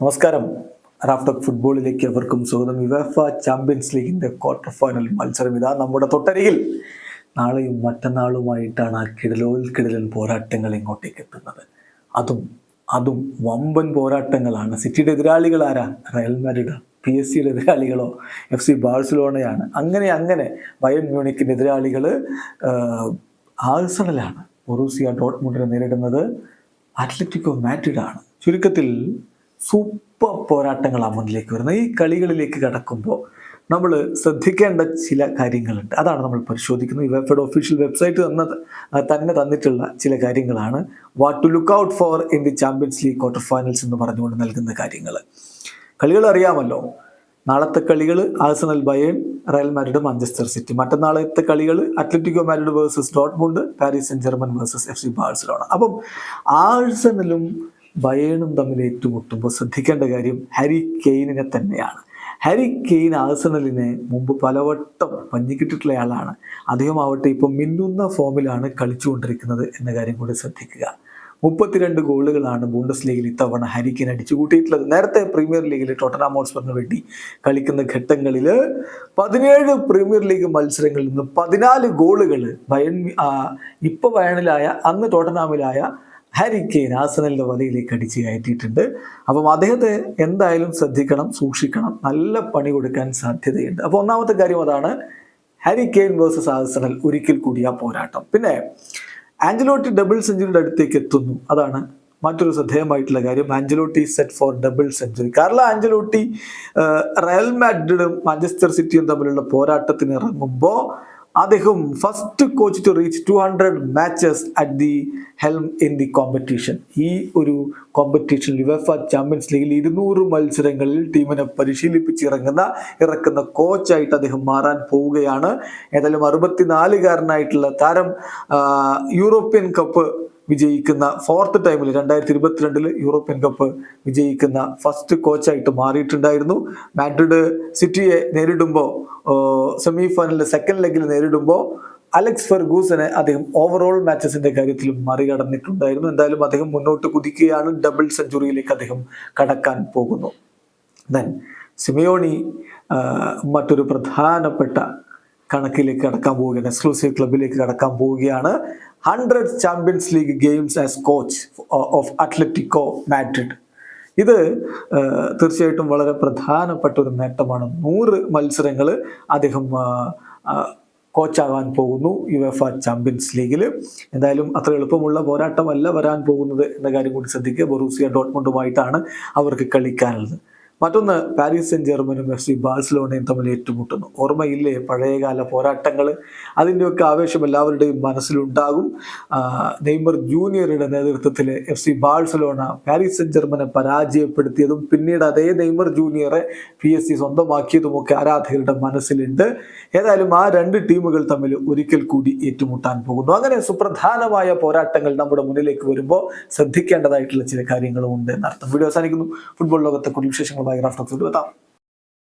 നമസ്കാരം. റാഫ്റ്റോക്ക് ഫുട്ബോളിലേക്ക് അവർക്കും സ്വാഗതം. യുവേഫ ചാമ്പ്യൻസ് ലീഗിന്റെ ക്വാർട്ടർ ഫൈനൽ മത്സരം ഇതാ നമ്മുടെ തൊട്ടരികിൽ. നാളെയും മറ്റന്നാളുമായിട്ടാണ് ആ കിടലൻ പോരാട്ടങ്ങൾ ഇങ്ങോട്ടേക്ക് എത്തുന്നത്. അതും വമ്പൻ പോരാട്ടങ്ങളാണ്. സിറ്റിയുടെ എതിരാളികൾ ആരാ? Real Madrid. PSG എതിരാളികളോ FC ബാഴ്സലോണയാണ്. അങ്ങനെ ബയേൺ മ്യൂണിക്കിന്റെ എതിരാളികൾ ആഴ്സണലാണ്. ബൊറൂസിയ ഡോർട്ട്മുണ്ടിനെ നേരിടുന്നത് അത്ലറ്റിക്കോ മാഡ്രിഡ് ആണ്. ചുരുക്കത്തിൽ സൂപ്പർ പോരാട്ടങ്ങളാണ് മുന്നിലേക്ക് വരുന്നത്. ഈ കളികളിലേക്ക് കടക്കുമ്പോൾ നമ്മൾ ശ്രദ്ധിക്കേണ്ട ചില കാര്യങ്ങളുണ്ട്. അതാണ് നമ്മൾ പരിശോധിക്കുന്നത്. യുവേഫയുടെ ഒഫീഷ്യൽ വെബ്സൈറ്റ് തന്നെ തന്നിട്ടുള്ള ചില കാര്യങ്ങളാണ്. What to look out for in the Champions League quarter finals എന്ന് പറഞ്ഞുകൊണ്ട് നൽകുന്ന കാര്യങ്ങൾ. കളികൾ അറിയാമല്ലോ. നാളത്തെ കളികൾ Arsenal, Bayern, Real Madrid, Manchester City. മറ്റന്നാളത്തെ കളികൾ Atletico Madrid versus Dortmund, Paris Saint Germain versus FC Barcelona. അപ്പം ആഴ്സണലും ബയേണും തമ്മിൽ ഏറ്റുമുട്ടുമ്പോൾ ശ്രദ്ധിക്കേണ്ട കാര്യം ഹാരി കെയ്നിനെ തന്നെയാണ്. ഹാരി കെയ്ൻ ആഴ്സണലിനെ മുമ്പ് പലവട്ടം പഞ്ഞിക്കിട്ടിട്ടുള്ള ആളാണ്. അദ്ദേഹം ആവട്ടെ ഇപ്പം മിന്നുന്ന ഫോമിലാണ് കളിച്ചുകൊണ്ടിരിക്കുന്നത് എന്ന കാര്യം കൂടി ശ്രദ്ധിക്കുക. 32 ഗോളുകളാണ് ബൂണ്ടസ് ലീഗിൽ ഇത്തവണ ഹാരി കെയ്ൻ അടിച്ചു കൂട്ടിയിട്ടുള്ളത്. നേരത്തെ പ്രീമിയർ ലീഗിൽ ടോട്ടൻഹാം ഹോട്ട്സ്പറിന് വേണ്ടി കളിക്കുന്ന ഘട്ടങ്ങളിൽ 17 പ്രീമിയർ ലീഗ് മത്സരങ്ങളിൽ നിന്ന് 14 ഗോളുകൾ ഇപ്പോൾ ബയേണിലായ അന്ന് ടോട്ടൻഹാമിലായ ഹാരി കെയ്ൻ ആഴ്സണലിന്റെ വലയിലേക്ക് അടിച്ച് കയറ്റിയിട്ടുണ്ട്. അപ്പം അദ്ദേഹത്തെ എന്തായാലും ശ്രദ്ധിക്കണം, സൂക്ഷിക്കണം. നല്ല പണി കൊടുക്കാൻ സാധ്യതയുണ്ട്. അപ്പോൾ ഒന്നാമത്തെ കാര്യം അതാണ്, ഹാരി കെയ്ൻ വേഴ്സസ് ആഴ്സണൽ ഒരിക്കൽ കൂടി ആ പോരാട്ടം. പിന്നെ ആഞ്ചലോട്ടി ഡബിൾ സെഞ്ചുറിയുടെ അടുത്തേക്ക് എത്തുന്നു. അതാണ് മറ്റൊരു ശ്രദ്ധേയമായിട്ടുള്ള കാര്യം. Ancelotti set for double century. Carlo Ancelotti Real മാഡ്രിഡും മാഞ്ചസ്റ്റർ സിറ്റിയും തമ്മിലുള്ള പോരാട്ടത്തിന് ഇറങ്ങുമ്പോൾ അദ്ദേഹം first coach to reach 200 matches at the helm in the competition. ഈ ഒരു കോമ്പറ്റീഷൻ യുവേഫ ചാമ്പ്യൻസ് ലീഗിൽ 200 മത്സരങ്ങളിൽ ടീമിനെ ഇറക്കുന്ന കോച്ചായിട്ട് അദ്ദേഹം മാറാൻ പോവുകയാണ്. ഏതായാലും 64-കാരനായിട്ടുള്ള താരം യൂറോപ്യൻ കപ്പ് വിജയിക്കുന്ന ഫോർത്ത് ടൈമിൽ 2022 യൂറോപ്യൻ കപ്പ് വിജയിക്കുന്ന ഫസ്റ്റ് കോച്ചായിട്ട് മാറിയിട്ടുണ്ടായിരുന്നു. മാഡ്രിഡ് സിറ്റിയെ നേരിടുമ്പോൾ സെമി ഫൈനലിലെ സെക്കൻഡ് ലെഗിൽ നേരിടുമ്പോൾ അലക്സ് ഫെർഗൂസനെ അദ്ദേഹം ഓവറോൾ മാച്ചസിന്റെ കാര്യത്തിൽ മറികടന്നിട്ടുണ്ടായിരുന്നു. എന്തായാലും അദ്ദേഹം മുന്നോട്ട് കുതിക്കുകയാണ്. ഡബിൾ സെഞ്ചുറിയിലേക്ക് അദ്ദേഹം കടക്കാൻ പോകുന്നു. ദെൻ സിമിയോണി മറ്റൊരു പ്രധാനപ്പെട്ട കണക്കിലേക്ക് കടക്കാൻ പോവുകയാണ്. എക്സ്ക്ലൂസീവ് ക്ലബിലേക്ക് കടക്കാൻ പോവുകയാണ്. 100 champions league games as coach of Atletico Madrid. ഇത് തീർച്ചയായിട്ടും വളരെ പ്രധാനപ്പെട്ട ഒരു നേട്ടമാണ്. 100 മത്സരങ്ങൾ അദ്ദേഹം കോച്ചാകാൻ പോകുന്നു യുവേഫ ചാമ്പ്യൻസ് ലീഗിൽ. എന്തായാലും അത്ര എളുപ്പമുള്ള പോരാട്ടമല്ല വരാൻ പോകുന്നത് എന്ന കാര്യം കൂടി ശ്രദ്ധിക്കുക. ബൊറൂസിയ ഡോർട്ട്മുണ്ടുമായിട്ടാണ് അവർക്ക് കളിക്കാനുള്ളത്. മറ്റൊന്ന്, പാരീസ് സെന്റ് ജർമ്മനും FC ബാഴ്സലോണയും തമ്മിൽ ഏറ്റുമുട്ടുന്നു. ഓർമ്മയില്ലേ പഴയകാല പോരാട്ടങ്ങൾ? അതിൻ്റെയൊക്കെ ആവേശം എല്ലാവരുടെയും മനസ്സിലുണ്ടാകും. നെയ്മർ ജൂനിയറുടെ നേതൃത്വത്തിൽ FC ബാഴ്സലോണ പാരീസ് സെന്റ് ജർമ്മനെ പരാജയപ്പെടുത്തിയതും പിന്നീട് അതേ നെയ്മർ ജൂനിയറെ PSG സ്വന്തമാക്കിയതുമൊക്കെ ആരാധകരുടെ മനസ്സിലുണ്ട്. ഏതായാലും ആ 2 ടീമുകൾ തമ്മിൽ ഒരിക്കൽ കൂടി ഏറ്റുമുട്ടാൻ പോകുന്നു. അങ്ങനെ സുപ്രധാനമായ പോരാട്ടങ്ങൾ നമ്മുടെ മുന്നിലേക്ക് വരുമ്പോൾ ശ്രദ്ധിക്കേണ്ടതായിട്ടുള്ള ചില കാര്യങ്ങളും ഉണ്ട് എന്നർത്ഥം. വീഡിയോ അവസാനിക്കുന്നു. ഫുട്ബോൾ ലോകത്തെ കൂടുതൽ വിശേഷങ്ങളുമായി റാഫ്റ്റോക്സ് എത്താം.